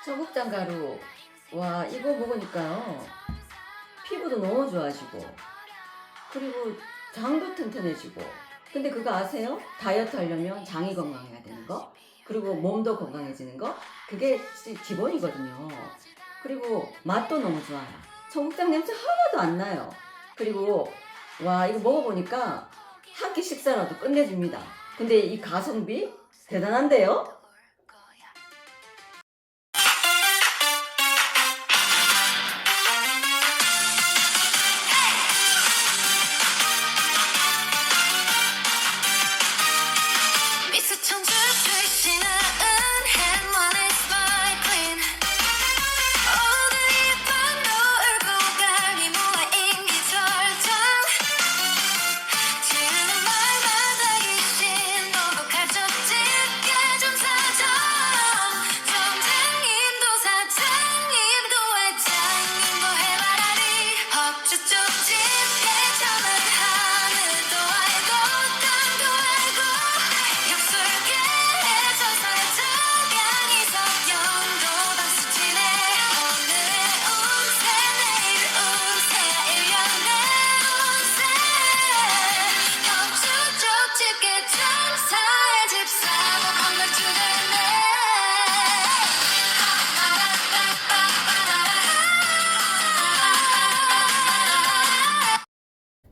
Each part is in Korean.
청국장 가루. 와, 이거 먹으니까요. 피부도 너무 좋아지고, 그리고 장도 튼튼해지고. 근데 그거 아세요? 다이어트 하려면 장이 건강해야 되는 거, 그리고 몸도 건강해지는 거, 그게 기본이거든요. 그리고 맛도 너무 좋아요. 청국장 냄새 하나도 안 나요. 그리고 와, 이거 먹어보니까 한 끼 식사라도 끝내줍니다. 근데 이 가성비 대단한데요?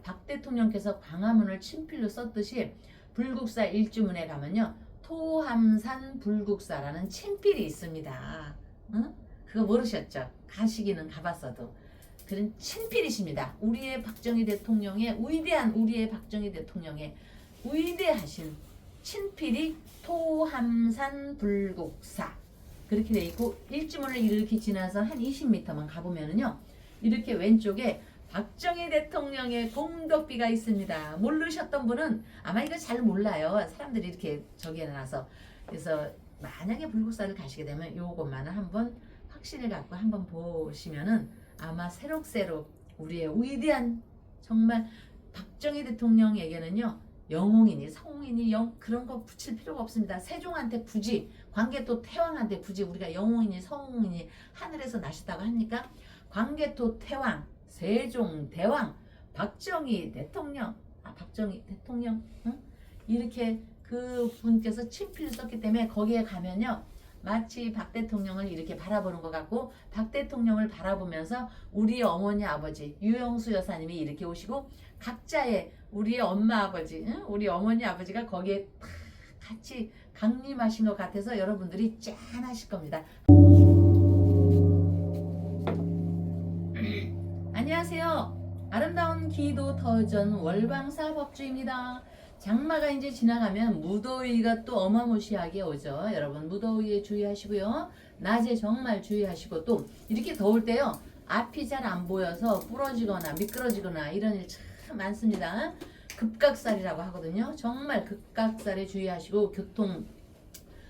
박 대통령께서 광화문을 친필로 썼듯이 불국사 일주문에 가면요, 토함산 불국사라는 친필이 있습니다. 응? 그거 모르셨죠? 가시기는 가봤어도. 그런 친필이십니다. 우리의 박정희 대통령의 위대하신 친필이 토함산 불국사 그렇게 돼 있고, 일주문을 이렇게 지나서 한 20m만 가보면은요, 이렇게 왼쪽에 박정희 대통령의 공덕비가 있습니다. 모르셨던 분은 아마 이거 잘 몰라요. 사람들이 이렇게 저기 해놔서. 그래서 만약에 불국사를 가시게 되면 요것만은 한번 확신을 갖고 한번 보시면은 아마 새록새록 우리의 위대한, 정말 박정희 대통령에게는요, 영웅이니 성웅이니 그런 거 붙일 필요가 없습니다. 세종한테 굳이, 광개토 태왕한테 굳이 우리가 영웅이니 성웅이니 하늘에서 나셨다고 하니까 광개토 태왕, 세종대왕, 박정희 대통령, 응? 이렇게 그 분께서 친필을 썼기 때문에 거기에 가면요, 마치 박 대통령을 이렇게 바라보는 것 같고, 박 대통령을 바라보면서 우리 어머니 아버지 유영수 여사님이 이렇게 오시고, 각자의 우리의 엄마 아버지, 응? 우리 어머니 아버지가 거기에 다 같이 강림하신 것 같아서 여러분들이 짠하실 겁니다. 안녕하세요. 아름다운 기도 터전 월광사 법주입니다. 장마가 이제 지나가면 무더위가 또 어마무시하게 오죠. 여러분 무더위에 주의하시고요. 낮에 정말 주의하시고, 또 이렇게 더울 때요, 앞이 잘 안 보여서 부러지거나 미끄러지거나 이런 일 참 많습니다. 급각살이라고 하거든요. 정말 급각살에 주의하시고,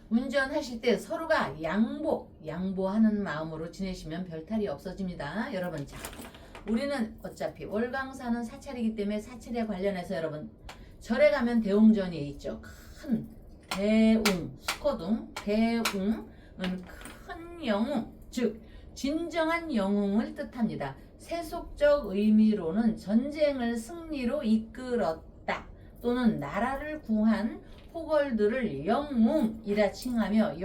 운전하실 때 서로가 양보하는 마음으로 지내시면 별탈이 없어집니다. 여러분, 자, 우리는 어차피 월광사는 사찰이기 때문에 사찰에 관련해서 여러분, 절에 가면 대웅전이 있죠. 큰 대웅, 수거둥, 대웅은 큰 영웅, 즉 진정한 영웅을 뜻합니다. 세속적 의미로는 전쟁을 승리로 이끌었다 또는 나라를 구한 호걸들을 영웅이라 칭하며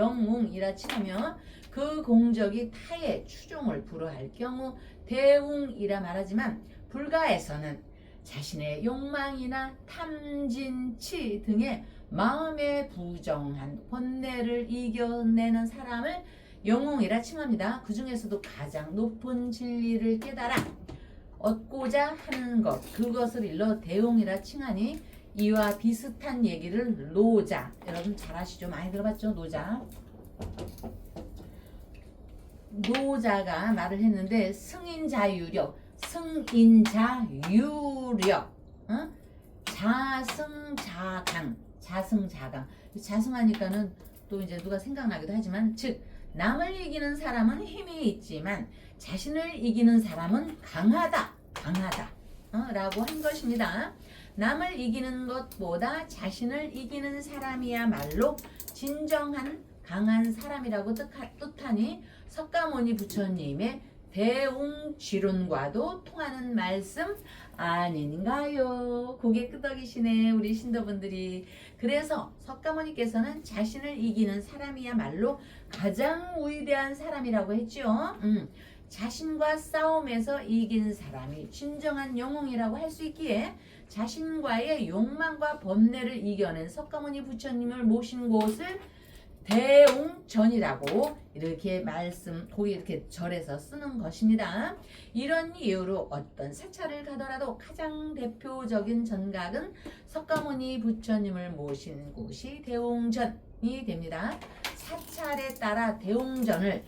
그 공적이 타의 추종을 불허할 경우 대웅이라 말하지만, 불가에서는 자신의 욕망이나 탐진치 등의 마음에 부정한 본내를 이겨내는 사람을 영웅이라 칭합니다. 그 중에서도 가장 높은 진리를 깨달아 얻고자 하는 것, 그것을 일러 대웅이라 칭하니, 이와 비슷한 얘기를 노자, 여러분 잘 아시죠? 많이 들어봤죠? 노자가 말을 했는데, 승인자유력, 어? 자승자강. 자승하니까는 또 이제 누가 생각나기도 하지만, 즉 남을 이기는 사람은 힘이 있지만 자신을 이기는 사람은 강하다 라고 한 것입니다. 남을 이기는 것보다 자신을 이기는 사람이야말로 진정한 강한 사람이라고 뜻하니 석가모니 부처님의 대웅지론과도 통하는 말씀 아닌가요? 고개 끄덕이시네 우리 신도분들이. 그래서 석가모니께서는 자신을 이기는 사람이야말로 가장 위대한 사람이라고 했죠. 자신과 싸움에서 이긴 사람이 진정한 영웅이라고 할 수 있기에 자신과의 욕망과 번뇌를 이겨낸 석가모니 부처님을 모신 곳을 대웅전이라고 이렇게 거기 이렇게 절에서 쓰는 것입니다. 이런 이유로 어떤 사찰을 가더라도 가장 대표적인 전각은 석가모니 부처님을 모신 곳이 대웅전이 됩니다. 사찰에 따라 대웅전을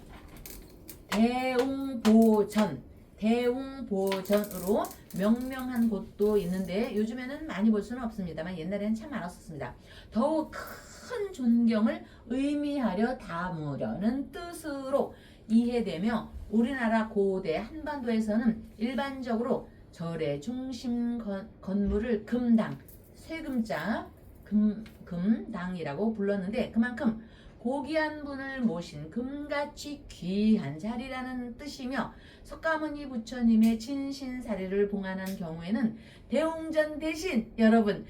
대웅보전으로 명명한 곳도 있는데 요즘에는 많이 볼 수는 없습니다만 옛날에는 참 많았었습니다. 더욱 큰 존경을 의미하려 담으려는 뜻으로 이해되며 우리나라 고대 한반도에서는 일반적으로 절의 중심 건물을 금당, 세금자 금당이라고 불렀는데 그만큼 고귀한 분을 모신 금같이 귀한 자리라는 뜻이며 석가모니 부처님의 진신사리를 봉안한 경우에는 대웅전 대신 여러분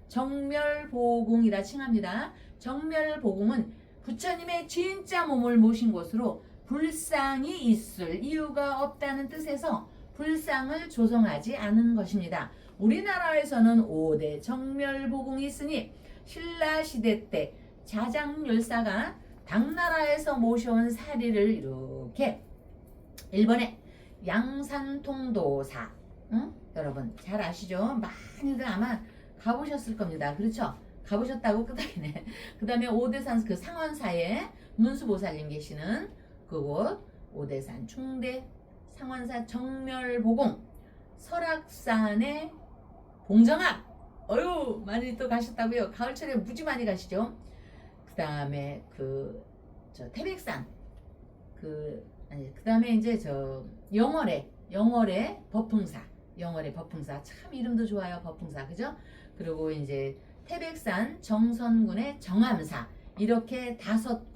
정멸보궁이라 칭합니다. 정멸보궁은 부처님의 진짜 몸을 모신 곳으로 불상이 있을 이유가 없다는 뜻에서 불상을 조성하지 않은 것입니다. 우리나라에서는 5대 정멸보궁이 있으니 신라시대 때 자장율사가 당나라에서 모셔온 사리를 이렇게 일본의 양산통도사 여러분 잘 아시죠? 많이들 아마 가보셨을 겁니다. 그렇죠? 가보셨다고 끄덕이네. 그 다음에 오대산 그 상원사에 문수보살님 계시는 그곳 오대산 충대 상원사 정멸보궁 설악산의 봉정암 어유 많이 또 가셨다고요. 가을철에 무지 많이 가시죠. 그 다음에 태백산 그 다음에 이제 영월의 법흥사 참 이름도 좋아요. 법흥사 그죠? 그리고 이제 태백산 정선군의 정암사 이렇게 다섯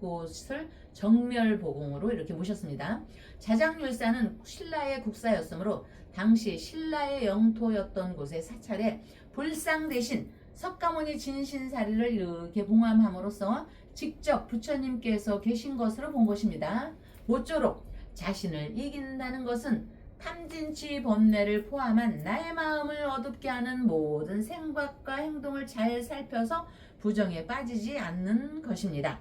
곳을 정멸보궁으로 이렇게 모셨습니다. 자장율사는 신라의 국사였으므로 당시 신라의 영토였던 곳의 사찰에 불상 대신 석가모니 진신사리를 이렇게 봉함함으로써 직접 부처님께서 계신 것으로 본 것입니다. 모쪼록 자신을 이긴다는 것은 탐진치 번뇌를 포함한 나의 마음을 어둡게 하는 모든 생각과 행동을 잘 살펴서 부정에 빠지지 않는 것입니다.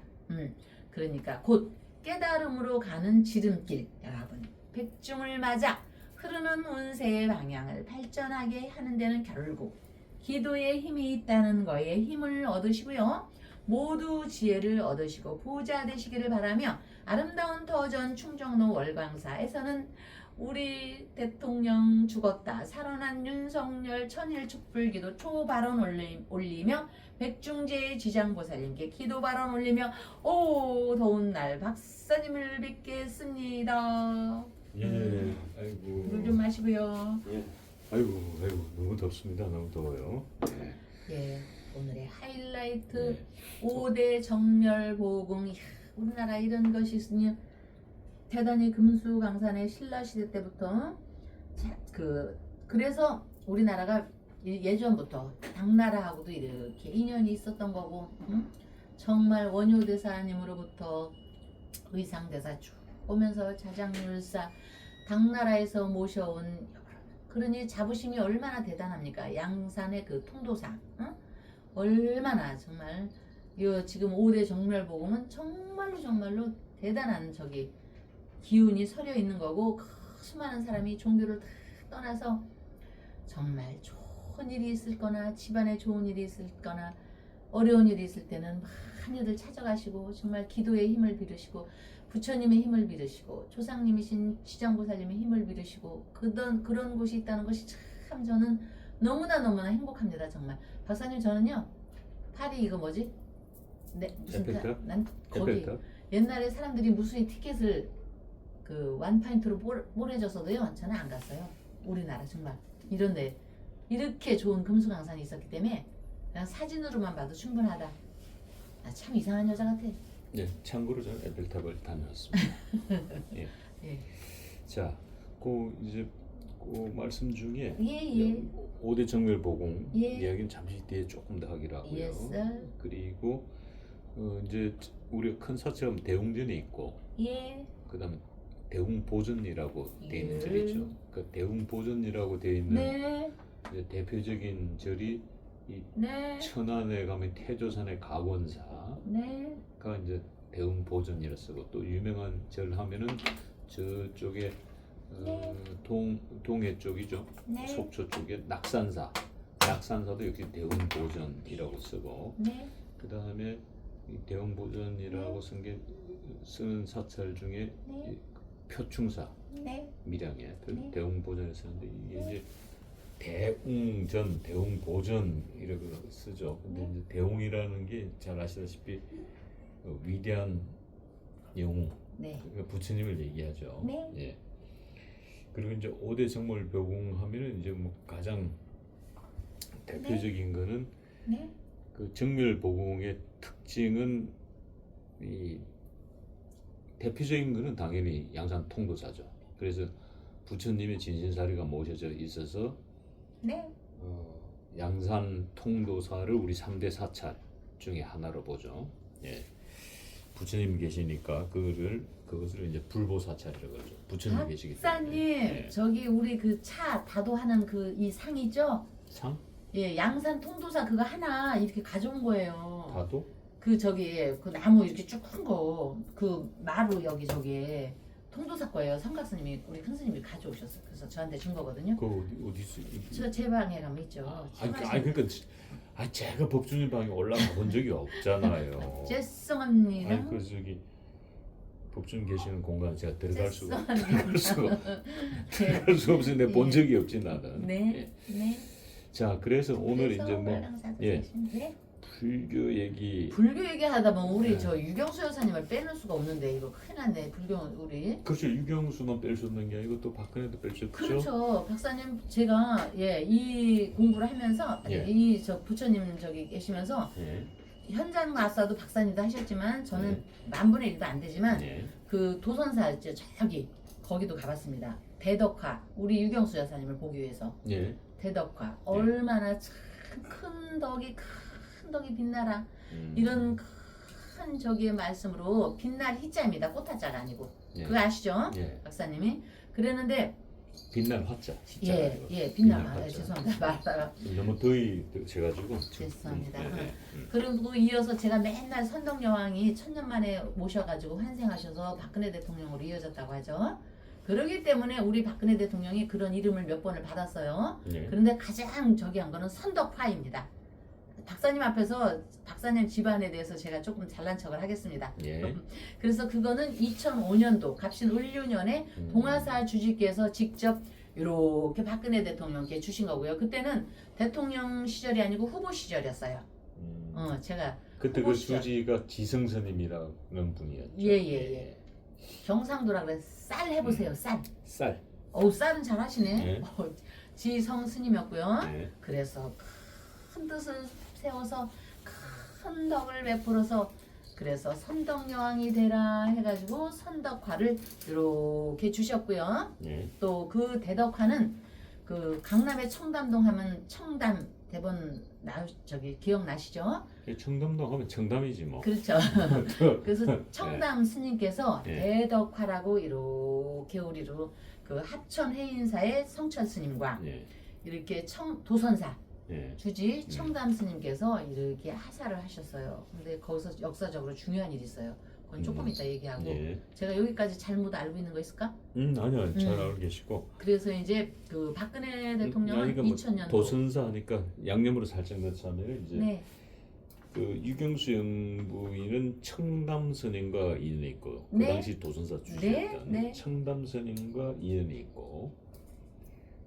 그러니까 곧 깨달음으로 가는 지름길 여러분 백중을 맞아 흐르는 운세의 방향을 발전하게 하는 데는 결국 기도에 힘이 있다는 거에 힘을 얻으시고요. 모두 지혜를 얻으시고 부자 되시기를 바라며 아름다운 터전 충정로 월광사에서는 우리 대통령 죽었다 살아난 윤석열 천일 촛불기도 초발언 올리며 백중제 지장보살님께 기도 발언 올리며 오 더운 날 박사님을 뵙겠습니다. 예, 아이고. 물 좀 마시고요. 예, 아이고, 너무 덥습니다. 너무 더워요. 예. 예, 오늘의 하이라이트 네. 5대 정멸보궁. 이야, 우리나라 이런 것이 있으니 대단히 금수강산의 신라시대 때부터 그래서 우리나라가 예전부터 당나라하고도 이렇게 인연이 있었던 거고 정말 원효대사님으로부터 의상대사 쭉 오면서 자장율사 당나라에서 모셔온 그러니 자부심이 얼마나 대단합니까? 양산의 그 통도사 얼마나 정말 지금 5대 정멸보궁은 정말로 대단한 기운이 서려 있는 거고 수많은 사람이 종교를 다 떠나서 정말 좋은 일이 있을 거나 집안에 좋은 일이 있을 거나 어려운 일이 있을 때는 많이들 찾아가시고 정말 기도의 힘을 빌으시고 부처님의 힘을 빌으시고 조상님이신 지장보살님의 힘을 빌으시고 그런 곳이 있다는 것이 참 저는 너무나 행복합니다. 정말 박사님 저는요 파리 이거 뭐지? 네 무슨 난 거기 옛날에 사람들이 무수히 티켓을 그 완파인트로 보내줬어도요 저는 안 갔어요. 우리나라 정말 이런데 이렇게 좋은 금수강산이 있었기 때문에 그냥 사진으로만 봐도 충분하다. 아, 참 이상한 여자 같아. 예, 참고로 저는 에펠탑을 다녀왔습니다. 예. 예. 자, 그 이제 그 말씀 중에 예. 5대 정멸 보공 예. 이야기는 잠시 뒤에 조금 더 하기로 하고요. Yes, sir. 그리고 이제 우리가 큰 사처럼 대웅전이 있고 예. 그다음에 대웅보전이라고 돼 있는 예. 절이죠. 그 대웅보전이라고 돼 있는 네. 이제 대표적인 절이 이 네. 천안에 가면 태조산의 각원사가 네. 이제 대웅보전이라 쓰고 또 유명한 절 하면은 저쪽에 동해 쪽이죠. 네. 속초 쪽에 낙산사도 역시 대웅보전이라고 쓰고 네. 그 다음에 이 대웅보전이라고 쓰는 사찰 중에 네. 이 표충사 네. 밀양에 네. 대웅보전을 쓰는데 이게 이제 대웅전, 대웅보전 이라고 쓰죠. 근데 네. 이제 대웅이라는 게 잘 아시다시피 위대한 영웅, 네. 그러니까 부처님을 얘기하죠. 네. 예. 그리고 이제 5대 정물 벼공하면은 이제 뭐 가장 대표적인 거는 네. 그 정멸 보공의 특징은 이 대표적인 거는 당연히 양산 통도사죠. 그래서 부처님의 진신사리가 모셔져 있어서 네. 양산 통도사를 우리 3대 사찰 중에 하나로 보죠. 예. 부처님 계시니까 그것을 이제 불보사찰이라고 그러죠. 부처님 계시기 때문에. 박사님, 예. 저기 우리 그 차 다도하는 그 이 상이죠? 상? 예, 양산 통도사 그거 하나 이렇게 가져온 거예요. 다도? 그 저기 그 나무 이렇게 쭉 큰 거 그 마루 여기 저기 통도사 거예요. 성각스님이 우리 큰 스님이 가져오셨어요. 그래서 저한테 준 거거든요. 그 어디 있어? 저 제 방에 가면 있죠. 그러니까 제가 법주님 방에 올라가 본 적이 없잖아요. 죄송합니다. 아니 그 저기 법주님 계시는 공간 제가 들어갈 수가 네. 없어요. 내가 본 예. 적이 없지 나는. 네. 예. 네. 자 그래서 오늘 이제 뭐 예. 네. 불교 얘기. 불교 얘기하다 보면 우리 네. 저 유경수 여사님을 빼놓을 수가 없는데 이거 큰일 났네. 불교 우리. 그렇죠. 유경수만 뺄 수 없는 게 아니고 또 박근혜도 뺄 수 없죠. 그렇죠. 박사님 제가 이 공부를 하면서 예. 이 저 부처님 저기 계시면서 예. 현장 가서도 박사님도 하셨지만 저는 네. 만분의 1도 안 되지만 예. 그 도선사 저기 거기도 가봤습니다. 대덕화 우리 유경수 여사님을 보기 위해서 예. 대덕화 얼마나 참 큰 덕이 빛나라 음. 이런 큰 저기의 말씀으로 빛날 희자입니다. 꽃화자가 아니고 예. 그거 아시죠? 예. 박사님이 그랬는데 빛날 화자. 빛날 빛날 아, 화자. 죄송합니다. 말다가 너무 더위 드셔가지고 죄송합니다. 예. 그리고 이어서 제가 맨날 선덕여왕이 천년 만에 모셔가지고 환생하셔서 박근혜 대통령으로 이어졌다고 하죠. 그러기 때문에 우리 박근혜 대통령이 그런 이름을 몇 번을 받았어요. 예. 그런데 가장 저기 한 거는 선덕화입니다. 박사님 앞에서 박사님 집안에 대해서 제가 조금 잘난 척을 하겠습니다. 예. 그래서 그거는 2005년도 갑신 을류년에 동아사 주지께서 직접 이렇게 박근혜 대통령께 주신 거고요. 그때는 대통령 시절이 아니고 후보 시절이었어요. 제가 그때 그 후보 시절. 주지가 지성스님이라는 분이었죠. 예. 경상도라 그래. 쌀 해보세요. 쌀. 쌀. 쌀은 잘 하시네. 예. 지성 스님이었고요. 예. 그래서 큰 뜻을 세워서 큰 덕을 베풀어서 그래서 선덕여왕이 되라 해가지고 선덕화를 이렇게 주셨고요. 예. 또 그 대덕화는 그 강남의 청담동 하면 청담 대본 저기 기억나시죠? 청담동 하면 청담이지 뭐. 그렇죠. 그래서 청담 스님께서 예. 대덕화라고 이렇게 우리로 그 합천 해인사의 성철 스님과 예. 이렇게 도선사 예. 주지 청담 스님께서 이렇게 하사를 하셨어요. 근데 거기서 역사적으로 중요한 일이 있어요. 그건 조금 이따 얘기하고 예. 제가 여기까지 잘못 알고 있는 거 있을까? 아니요 잘 알고 계시고. 그래서 이제 그 박근혜 대통령은 아니, 그러니까 2000년도 도선사 하니까 양념으로 살짝 넣자면 이제 네. 그 유경수 영부인은 청담 스님과 인연이 있고 그 네. 당시 도선사 주지였던 네. 청담 스님과 인연이 있고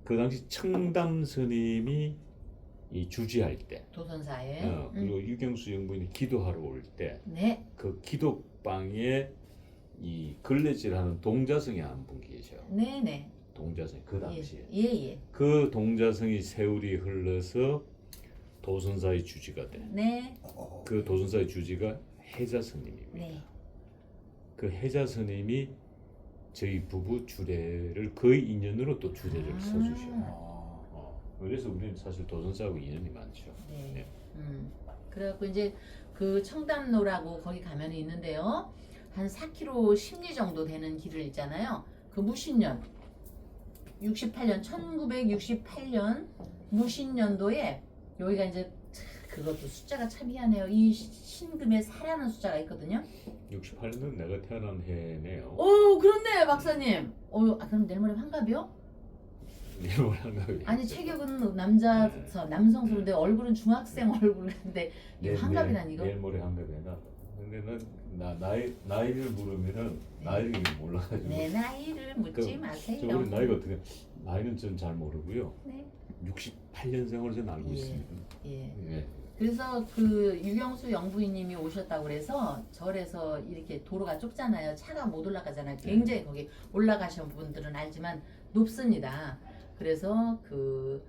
그 당시 청담 스님이 이 주지할 때 도선사에 그리고 유경수 영부인이 기도하러 올 때 네. 그 기도방에 이 걸레질하는 동자성이 한 분 계셔. 네네. 동자성 그 당시에 예. 그 동자성이 세월이 흘러서 도선사의 주지가 돼. 네. 그 도선사의 주지가 해자 스님입니다. 네. 그 해자 스님이 저희 부부 주례를 거의 인연으로 또 주례를 아. 써주셔요. 그래서 우리는 사실 도선사하고 인연이 많죠. 네. 네. 그래갖고 이제 그 청담로라고 거기 가면 있는데요. 한 4km 10리 정도 되는 길을 있잖아요. 그 무신년 68년 1968년 무신년도에 여기가 이제 그것도 숫자가 참 희한해요. 이 신금에 사라는 숫자가 있거든요. 68년은 내가 태어난 해네요. 오, 그렇네 박사님. 그럼 내일 모레 환갑이요? 내모양가 아니 체격은 남성스러운데 얼굴은 중학생 얼굴인데 이 환갑이란 이거? 내일 모레 환갑이나. 근데 난 나이를 물으면은 네. 나이를 몰라가지고. 내 나이를 묻지 마세요. 저 우리 나이가 어떻게? 나이는 전 잘 모르고요. 네. 68년생으로 저는 알고 예. 있습니다. 예. 예. 그래서 그 유경수 영부인님이 오셨다고 그래서 절에서 이렇게 도로가 좁잖아요. 차가 못 올라가잖아요. 굉장히 거기 올라가신 분들은 알지만 높습니다. 그래서 그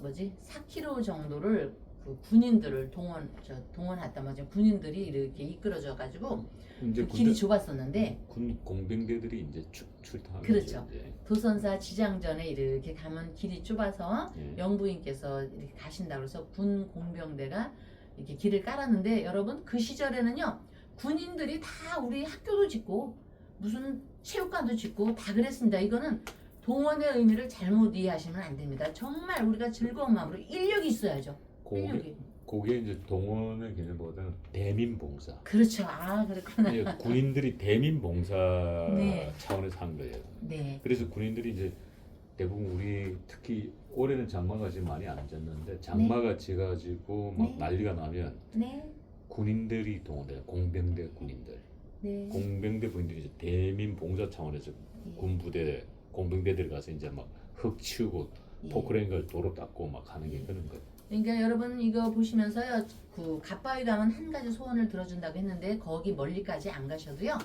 4km 정도를 그 군인들을 동원했단 말이죠. 군인들이 이렇게 이끌어져 가지고 이제 그 길이 좁았었는데 군 공병대들이 이제 출타하는 그렇죠. 도선사 지장전에 이렇게 가면 길이 좁아서 예. 영부인께서 이렇게 가신다고 해서 군 공병대가 이렇게 길을 깔았는데 여러분 그 시절에는요 군인들이 다 우리 학교도 짓고 무슨 체육관도 짓고 다 그랬습니다. 이거는 동원의 의미를 잘못 이해하시면 안 됩니다. 정말 우리가 즐거운 마음으로 인력이 있어야죠. 인력이. 그게 이제 동원의 개념보다는 대민봉사. 그렇죠. 아 그렇구나. 예, 군인들이 대민봉사 네. 차원에서 한 거예요. 네. 그래서 군인들이 이제 대부분 우리 특히 올해는 장마가 지금 많이 안 졌는데 장마가 져가지고 막 네. 난리가 나면 네. 군인들이 동원돼요. 공병대 군인들. 네. 공병대 군인들이 이제 대민봉사 차원에서 군부대 공병대들 가서 이제 막 흙 치우고 예. 포크레인을 도로 닦고 막 하는 게 그런 거. 그러니까 여러분 이거 보시면서요 그 갓바위 가면 한 가지 소원을 들어준다고 했는데 거기 멀리까지 안 가셔도요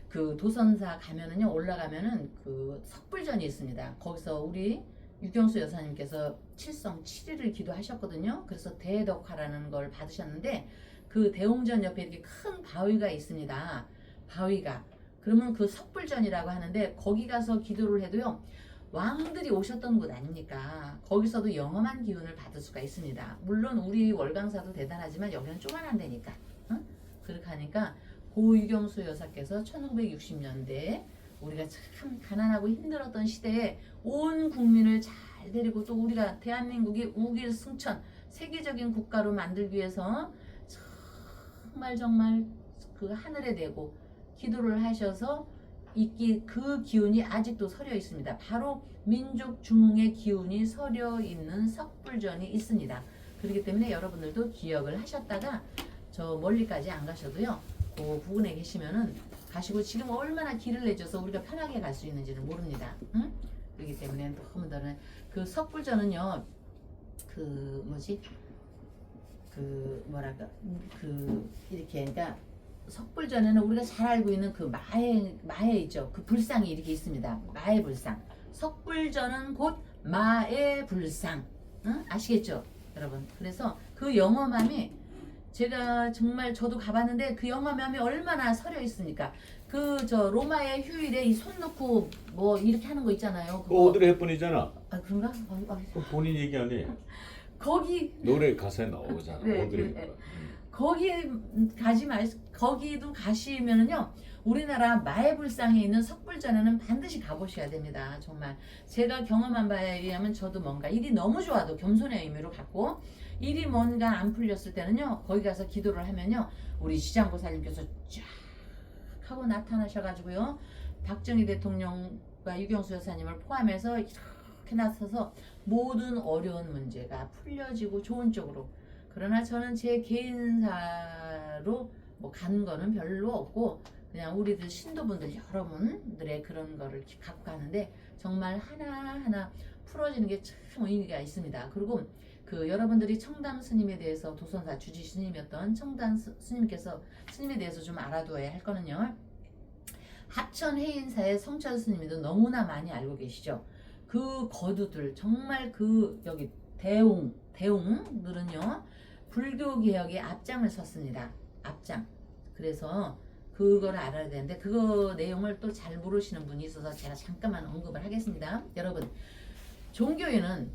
그 도선사 가면은요 올라가면은 그 석불전이 있습니다. 거기서 우리 유경수 여사님께서 칠성 7일을 기도하셨거든요. 그래서 대덕화라는 걸 받으셨는데 그 대웅전 옆에 이렇게 큰 바위가 있습니다. 바위가 그러면 그 석불전이라고 하는데 거기 가서 기도를 해도요 왕들이 오셨던 곳 아닙니까? 거기서도 영험한 기운을 받을 수가 있습니다. 물론 우리 월강사도 대단하지만 여기는 조그만한 데니까 응? 그렇게 하니까 고 유경수 여사께서 1960년대에 우리가 참 가난하고 힘들었던 시대에 온 국민을 잘 데리고 또 우리가 대한민국이 우길승천 세계적인 국가로 만들기 위해서 정말 그 하늘에 대고 기도를 하셔서 그 기운이 아직도 서려 있습니다. 바로 민족 중흥의 기운이 서려 있는 석불전이 있습니다. 그렇기 때문에 여러분들도 기억을 하셨다가 저 멀리까지 안 가셔도요. 그 부근에 계시면은 가시고 지금 얼마나 길을 내줘서 우리가 편하게 갈 수 있는지를 모릅니다. 응? 그렇기 때문에 너무들은 그 석불전은요. 이렇게 그러니까 석불전에는 우리가 잘 알고 있는 그 마해 있죠. 그 불상이 이렇게 있습니다. 마해 불상. 석불전은 곧 마해 불상. 응? 아시겠죠, 여러분? 그래서 그 영험함이 제가 정말 저도 가봤는데 그 영험함이 얼마나 서려 있습니까? 그 로마의 휴일에 이 손 놓고 뭐 이렇게 하는 거 있잖아요. 그거. 오드리 헵번이잖아. 아 그런가? 본인 얘기 아니에요. 거기 노래 가사에 나오잖아. 네, 오드리 네. 헵번. 거기 거기도 가시면은요 우리나라 마해불상에 있는 석불전에는 반드시 가보셔야 됩니다. 정말 제가 경험한 바에 의하면 저도 뭔가 일이 너무 좋아도 겸손의 의미로 갖고 일이 뭔가 안 풀렸을 때는요 거기 가서 기도를 하면요 우리 시장고사님께서 쫙 하고 나타나셔가지고요 박정희 대통령과 유경수 여사님을 포함해서 이렇게 나서서 모든 어려운 문제가 풀려지고 좋은 쪽으로. 그러나 저는 제 개인사로 뭐 간 거는 별로 없고 그냥 우리들 신도분들 여러분들의 그런 거를 갖고 가는데 정말 하나하나 풀어지는 게 참 의미가 있습니다. 그리고 그 여러분들이 청담 스님에 대해서 도선사 주지 스님이었던 청담 스님에 대해서 좀 알아둬야 할 거는요. 합천 해인사의 성철 스님도 너무나 많이 알고 계시죠. 그 거두들 정말 그 여기 대웅들은요 불교 개혁의 앞장을 섰습니다. 앞장. 그래서 그걸 알아야 되는데 그거 내용을 또 잘 모르시는 분이 있어서 제가 잠깐만 언급을 하겠습니다. 여러분, 종교인은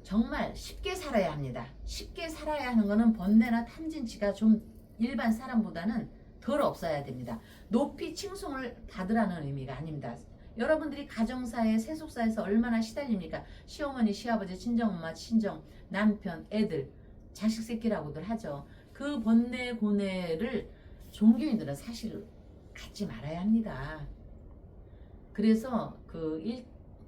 정말 쉽게 살아야 합니다. 쉽게 살아야 하는 거는 번뇌나 탐진치가 좀 일반 사람보다는 덜 없어야 됩니다. 높이 칭송을 받으라는 의미가 아닙니다. 여러분들이 가정사에 세속사에서 얼마나 시달립니까? 시어머니, 시아버지, 친정엄마, 친정, 남편, 애들, 자식 새끼라고들 하죠. 그 번뇌 고뇌를 종교인들은 사실 갖지 말아야 합니다. 그래서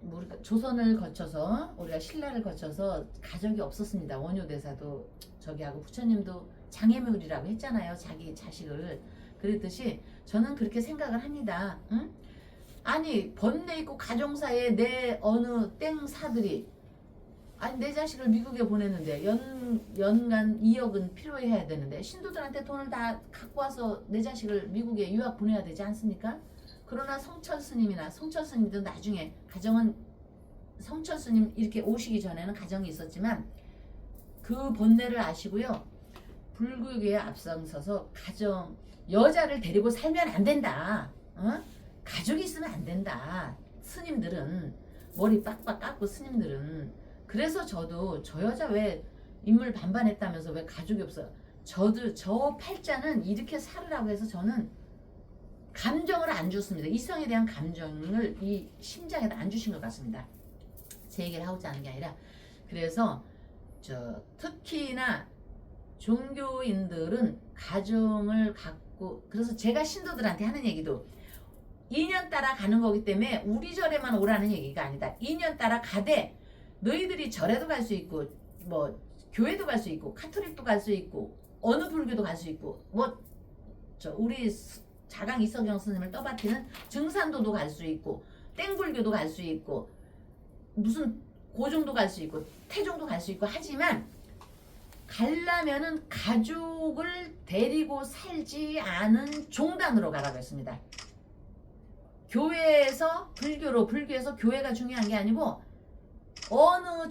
우리가 조선을 거쳐서 우리가 신라를 거쳐서 가족이 없었습니다. 원효대사도 저기하고 부처님도 장애물이라고 했잖아요. 자기 자식을. 그랬듯이 저는 그렇게 생각을 합니다. 응? 아니 번뇌 있고 가정사에 내 어느 땡 사들이 아니 내 자식을 미국에 보냈는데 연간 2억은 필요해야 되는데 신도들한테 돈을 다 갖고 와서 내 자식을 미국에 유학 보내야 되지 않습니까? 그러나 성철 스님도 나중에 가정은 성철 스님 이렇게 오시기 전에는 가정이 있었지만 그 번뇌를 아시고요. 불교에 앞장서서 여자를 데리고 살면 안 된다. 어? 가족이 있으면 안 된다. 스님들은 머리 빡빡 깎고 스님들은 그래서 저도 저 여자 왜 인물 반반했다면서 왜 가족이 없어요. 저도 저 팔자는 이렇게 살으라고 해서 저는 감정을 안 줬습니다. 이성에 대한 감정을 이 심장에다 안 주신 것 같습니다. 제 얘기를 하고자 하는 게 아니라 그래서 특히나 종교인들은 가정을 갖고 그래서 제가 신도들한테 하는 얘기도 2년 따라 가는 거기 때문에 우리 절에만 오라는 얘기가 아니다. 2년 따라 가되 너희들이 절에도 갈 수 있고 뭐 교회도 갈 수 있고 카톨릭도 갈 수 있고 어느 불교도 갈 수 있고 우리 자강 이석영 스님을 떠받치는 증산도도 갈 수 있고 땡불교도 갈 수 있고 무슨 고종도 갈 수 있고 태종도 갈 수 있고 하지만 가려면은 가족을 데리고 살지 않은 종단으로 가라고 했습니다. 교회에서 불교에서 교회가 중요한 게 아니고 어느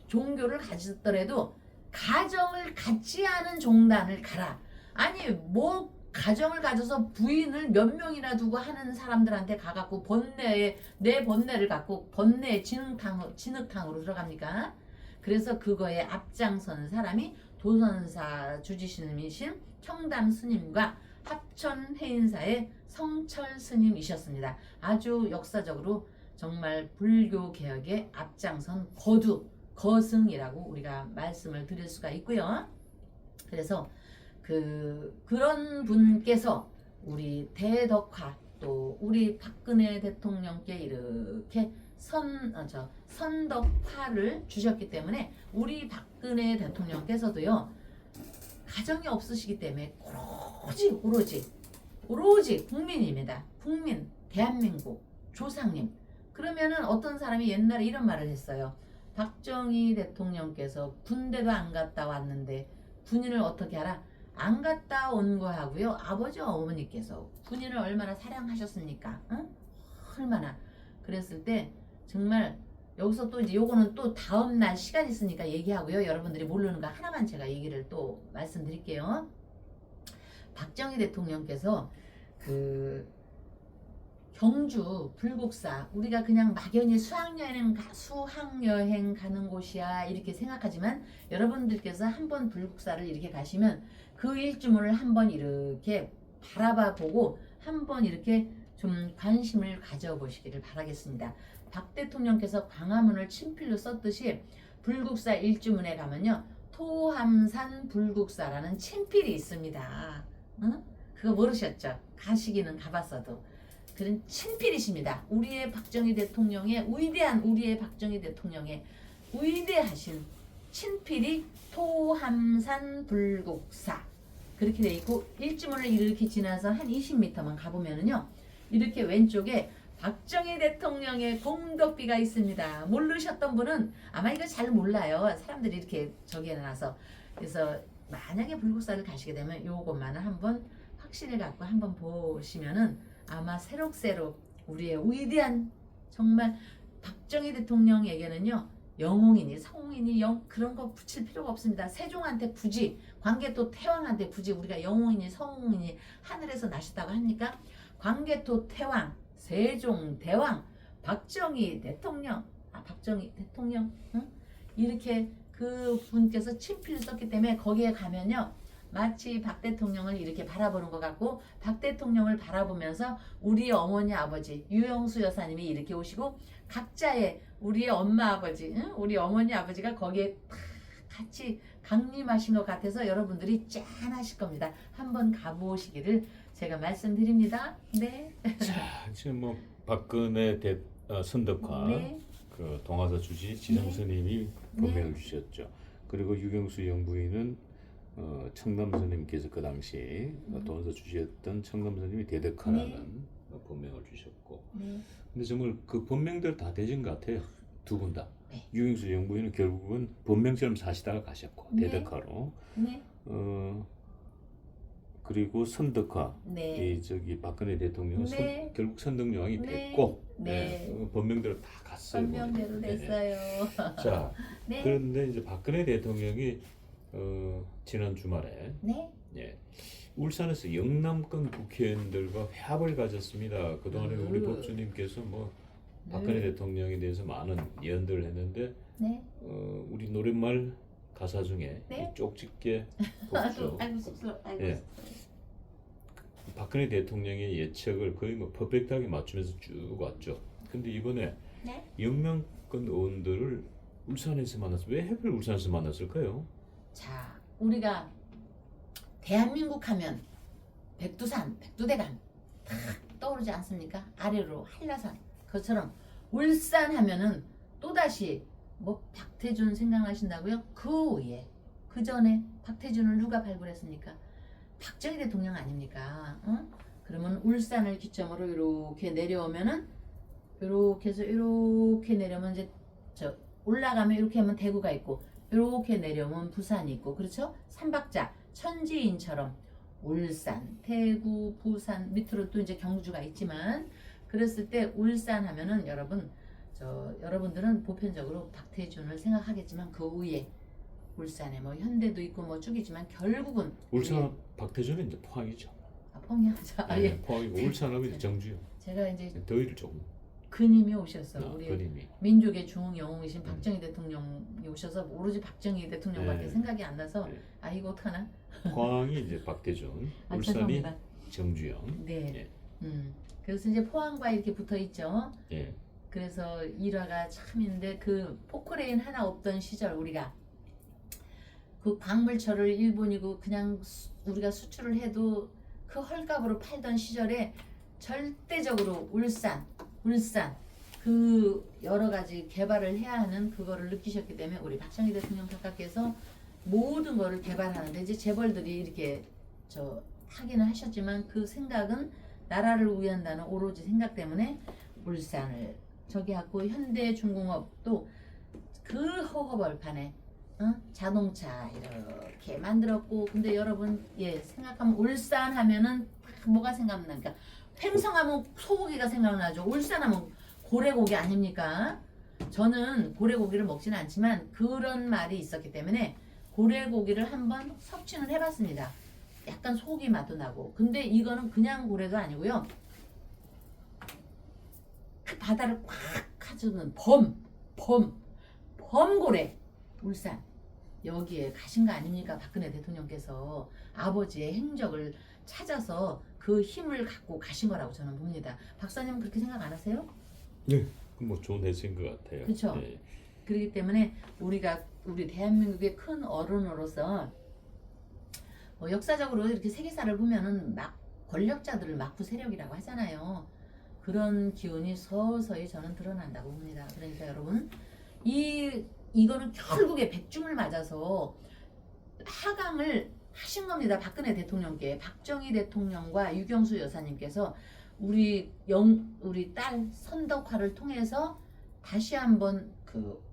종교를 가졌더라도 가정을 갖지 않은 종단을 가라. 아니 뭐 가정을 가져서 부인을 몇 명이나 두고 하는 사람들한테 가갖고 내 번뇌를 갖고 번뇌의 진흙탕으로 들어갑니까? 그래서 그거에 앞장서는 사람이 도선사 주지스님이신 청담 스님과 합천 해인사의 성철 스님이셨습니다. 아주 역사적으로 정말 불교 개혁의 앞장선 거승이라고 우리가 말씀을 드릴 수가 있고요. 그래서 그런 분께서 우리 대덕화 또 우리 박근혜 대통령께 이렇게 선덕화를 주셨기 때문에 우리 박근혜 대통령께서도요 가정이 없으시기 때문에 오로지 국민입니다. 국민 대한민국 조상님. 그러면은 어떤 사람이 옛날에 이런 말을 했어요. 박정희 대통령께서 군대도 안 갔다 왔는데 군인을 어떻게 하라? 안 갔다 온 거하고요. 아버지와 어머니께서 군인을 얼마나 사랑하셨습니까? 응? 얼마나. 그랬을 때 정말 여기서 또 이제 요거는 또 다음날 시간 있으니까 얘기하고요. 여러분들이 모르는 거 하나만 제가 얘기를 또 말씀드릴게요. 박정희 대통령께서 경주 불국사 우리가 그냥 막연히 수학여행 가는 곳이야 이렇게 생각하지만 여러분들께서 한번 불국사를 이렇게 가시면 그 일주문을 한번 이렇게 바라봐 보고 한번 이렇게 좀 관심을 가져보시기를 바라겠습니다. 박 대통령께서 광화문을 친필로 썼듯이 불국사 일주문에 가면요 토함산 불국사라는 친필이 있습니다. 응? 그거 모르셨죠? 가시기는 가봤어도 그런 친필이십니다. 우리의 박정희 대통령의 위대하신 친필이 토함산 불국사 그렇게 돼 있고 일주문을 이렇게 지나서 한 20m만 가보면은요 이렇게 왼쪽에 박정희 대통령의 공덕비가 있습니다. 모르셨던 분은 아마 이거 잘 몰라요. 사람들이 이렇게 저기 해놔서. 그래서 만약에 불국사를 가시게 되면 요것만은 한번 확신을 갖고 한번 보시면은 아마 새록새록 우리의 위대한 정말 박정희 대통령에게는요 영웅이니 성웅이니 그런 거 붙일 필요가 없습니다. 세종한테 굳이 광개토 태왕한테 굳이 우리가 영웅이니 성웅이니 하늘에서 나셨다고 합니까? 광개토 태왕, 세종 대왕, 박정희 대통령, 박정희 대통령, 응? 이렇게 그 분께서 친필을 썼기 때문에 거기에 가면요. 마치 박 대통령을 이렇게 바라보는 것 같고 박 대통령을 바라보면서 우리 어머니 아버지 유영수 여사님이 이렇게 오시고 각자의 우리의 엄마 아버지 응? 우리 어머니 아버지가 거기에 다 같이 강림하신 것 같아서 여러분들이 짠하실 겁니다. 한번 가보시기를 제가 말씀드립니다. 네. 자, 지금 뭐 박근혜 선덕화 네. 그 동화사 주지 지성 스님이 법명을 네. 주셨죠. 그리고 유경수 영부인은 청남 스님께서 그 당시 동화사 주시였던 청남 스님이 대덕화라는 법명을 주셨고. 네. 근데 정말 그 법명대로 다 되신 것 같아요. 두 분 다. 네. 유경수 영부인은 결국은 법명처럼 사시다가 가셨고 네. 대덕화로. 네. 그리고 선덕화. 네. 이 저기 박근혜 대통령은 네. 결국 선덕여왕이 네. 됐고. 네. 법명대로 다 갔어요. 설명대로 네. 됐어요. 자, 네. 그런데 이제 박근혜 대통령이 지난 주말에 네. 예, 울산에서 영남권 국회의원들과 회합을 가졌습니다. 그동안에 우리 법주님께서 뭐 박근혜 대통령에 대해서 많은 예언들을 했는데 네. 우리 노랫말 가사 중에 네. 이 쪽집게 복수 아이고 쑥스러워. 아이고. 예. 박근혜 대통령의 예측을 거의 뭐 퍼펙트하게 맞추면서 쭉 왔죠. 근데 이번에 네. 영남권 의원들을 울산에서 만났어. 왜 하필 울산에서 만났을까요? 자, 우리가 대한민국 하면 백두산, 백두대간 탁 떠오르지 않습니까? 아래로 한라산. 그것처럼 울산 하면은 또다시 뭐 박태준 생각나신다고요? 그 위에 그 전에 박태준을 누가 발굴했습니까? 박정희 대통령 아닙니까? 응? 그러면 울산을 기점으로 이렇게 내려오면은 이렇게 해서 이렇게 내려오면 이제 저 올라가면 이렇게 하면 대구가 있고 이렇게 내려오면 부산이 있고 그렇죠? 삼박자 천지인처럼 울산, 대구, 부산 밑으로 또 이제 경주가 있지만 그랬을 때 울산 하면은 여러분들은 보편적으로 박태준을 생각하겠지만 그 위에 울산에 뭐 현대도 있고 뭐 쭉이지만 결국은 울산 박태준은 이제 포항이죠. 포항이죠. 네, 예. 포항이고 울산하면 이제 정주요. 제가 이제 더위를 조금. 그님이 오셨어. 우리 그림이. 민족의 중흥 영웅이신 박정희 대통령이 오셔서 오로지 박정희 대통령밖에 네. 생각이 안 나서 네. 아 이거 어떡하나? 포항이 이제 박태준, 아, 울산이 죄송합니다. 정주영. 네. 예. 그래서 이제 포항과 이렇게 붙어 있죠. 예. 그래서 일화가 참 있는데 그 포크레인 하나 없던 시절 우리가 그 광물철을 일본이고 그냥 우리가 수출을 해도 그 헐값으로 팔던 시절에 절대적으로 울산 그 여러 가지 개발을 해야 하는 그거를 느끼셨기 때문에 우리 박정희 대통령 각각께서 모든 거를 개발하는데 이제 재벌들이 이렇게 하기는 하셨지만 그 생각은 나라를 위한다는 오로지 생각 때문에 울산을 저기 하고 현대중공업도 그 허허벌판에 자동차 이렇게 만들었고 근데 여러분 생각하면 울산 하면은 뭐가 생각납니까? 횡성하면 소고기가 생각나죠. 울산하면 고래고기 아닙니까? 저는 고래고기를 먹지는 않지만 그런 말이 있었기 때문에 고래고기를 한번 섭취는 해봤습니다. 약간 소고기 맛도 나고 근데 이거는 그냥 고래도 아니고요. 그 바다를 꽉 가주는 범고래 울산 여기에 가신 거 아닙니까? 박근혜 대통령께서 아버지의 행적을 찾아서 그 힘을 갖고 가신 거라고 저는 봅니다. 박사님은 그렇게 생각 안 하세요? 네, 뭐 좋은 해석인 것 같아요. 그렇죠. 예. 그렇기 때문에 우리 대한민국의 큰 어른으로서 역사적으로 이렇게 세계사를 보면은 막 권력자들을 막부 세력이라고 하잖아요. 그런 기운이 서서히 저는 드러난다고 봅니다. 그러니까 여러분 이거는 결국에 백중을 맞아서 하강을 하신 겁니다. 박근혜 대통령께 박정희 대통령과 유경수 여사님께서 우리 딸 선덕화를 통해서 다시 한번 그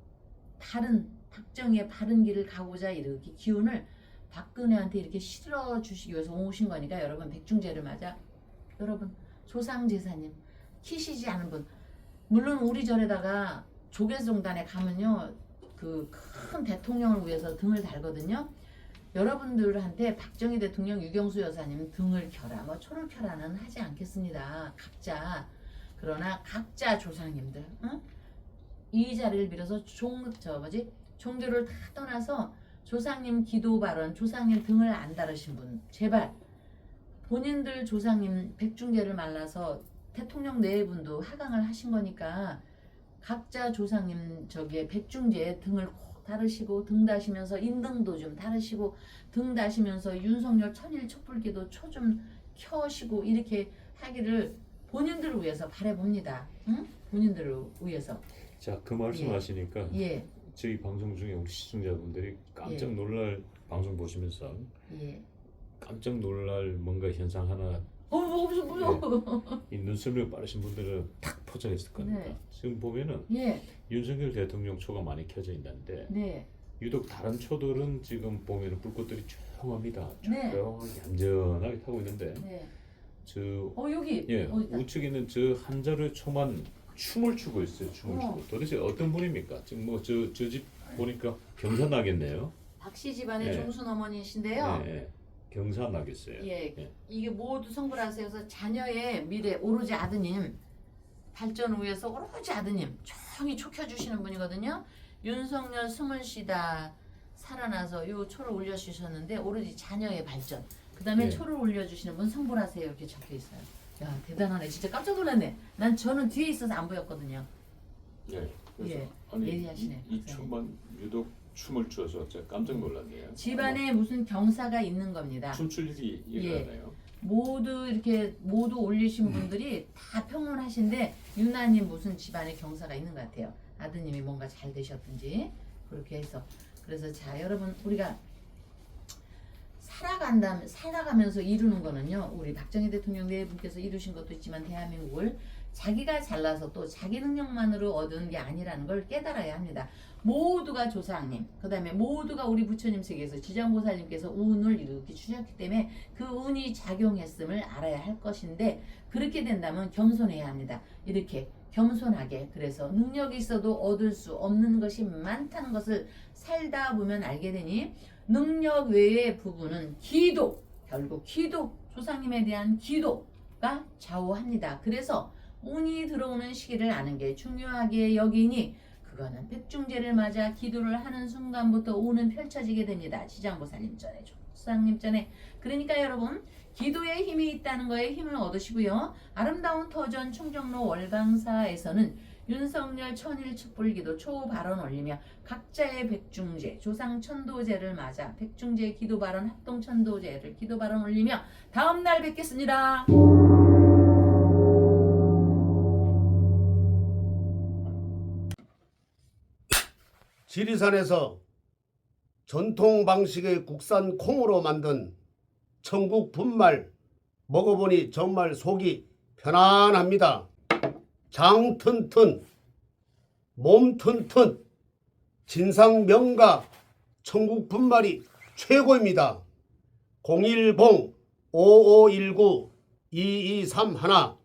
다른 박정희의 바른 길을 가고자 이렇게 기운을 박근혜한테 이렇게 실어 주시기 위해서 오신 거니까 여러분 백중제를 맞아 여러분 조상제사님 키시지 않은 분 물론 우리 절에다가 조계종단에 가면요 그 큰 대통령을 위해서 등을 달거든요. 여러분들한테 박정희 대통령, 유경수 여사님 등을 켜라, 뭐 초를 켜라는 하지 않겠습니다. 각자. 그러나 각자 조상님들, 응? 이 자리를 빌어서 종교를 다 떠나서 조상님 기도 발언, 조상님 등을 안 다루신 분, 제발 본인들 조상님 백중제를 말라서 대통령 내분도 하강을 하신 거니까 각자 조상님 저기에 백중제 등을 꼭 다르시고, 등 다시면서 인등도 좀 다르시고, 등 다시면서 윤석열 천일 촛불기도 초 좀 켜시고 이렇게 하기를 본인들을 위해서 바라봅니다. 응? 본인들을 위해서. 자, 그 말씀하시니까 예. 저희 방송 중에 우리 시청자분들이 깜짝 놀랄 방송 보시면서 예. 깜짝 놀랄 뭔가 현상 하나 뭐야? 이 눈썰미가 빠르신 분들은 탁 포착했을 겁니다. 네. 지금 보면은 예. 윤석열 대통령 초가 많이 켜져 있는데 네. 유독 다른 초들은 지금 보면은 불꽃들이 조용합니다. 네. 조용하게 얌전하게 타고 있는데 네. 저 여기. 예, 어디다? 우측에 있는 저 한 자루의 초만 춤을 추고 있어요. 춤을 추고. 도대체 어떤 분입니까? 지금 뭐 저 집 보니까 경사 나겠네요. 박씨 집안의 네. 종순 어머니신데요. 예, 예. 경사 나겠어요. 예. 예. 이게 모두 성불하세요서 자녀의 미래 오로지 아드님 발전을 위해서 오로지 아드님 조용히 촉혀주시는 분이거든요. 윤석열 숨을쉬다 살아나서 요 초를 올려주셨는데 오로지 자녀의 발전. 그 다음에 예. 초를 올려주시는 분 성불하세요 이렇게 적혀 있어요. 야 대단하네. 진짜 깜짝 놀랐네. 난 저는 뒤에 있어서 안 보였거든요. 예. 그래서 예. 아니 예리하시네, 이 박사님. 춤만 유독 춤을 춰서 제가 깜짝 놀랐네요. 집안에 무슨 경사가 있는 겁니다. 춤출 일이 일어나네요. 모두 이렇게 모두 올리신 분들이 다 평론하신데 유나님 무슨 집안에 경사가 있는 것 같아요. 아드님이 뭔가 잘 되셨든지 그렇게 해서. 그래서 자 여러분 우리가 살아가면서 이루는 거는요. 우리 박정희 대통령 네 분께서 이루신 것도 있지만 대한민국을 자기가 잘나서 또 자기 능력만으로 얻은 게 아니라는 걸 깨달아야 합니다. 모두가 조상님, 그 다음에 모두가 우리 부처님 세계에서 지장보살님께서 운을 이렇게 주셨기 때문에 그 운이 작용했음을 알아야 할 것인데 그렇게 된다면 겸손해야 합니다. 이렇게 겸손하게. 그래서 능력이 있어도 얻을 수 없는 것이 많다는 것을 살다 보면 알게 되니 능력 외의 부분은 기도, 결국 기도, 조상님에 대한 기도가 좌우합니다. 그래서 운이 들어오는 시기를 아는 게 중요하게 여기니 그거는 백중제를 맞아 기도를 하는 순간부터 운은 펼쳐지게 됩니다. 지장보살님 전에, 조상님 전에. 그러니까 여러분 기도에 힘이 있다는 거에 힘을 얻으시고요. 아름다운 터전 충정로 월강사에서는 윤석열 천일 촛불기도 초 발언 올리며 각자의 백중제, 조상 천도제를 맞아 백중제 기도 발언 합동 천도제를 기도 발언 올리며 다음 날 뵙겠습니다. 지리산에서 전통 방식의 국산 콩으로 만든 천국 분말 먹어보니 정말 속이 편안합니다. 장 튼튼, 몸 튼튼, 진상 명가 천국 분말이 최고입니다. 010-5519-2231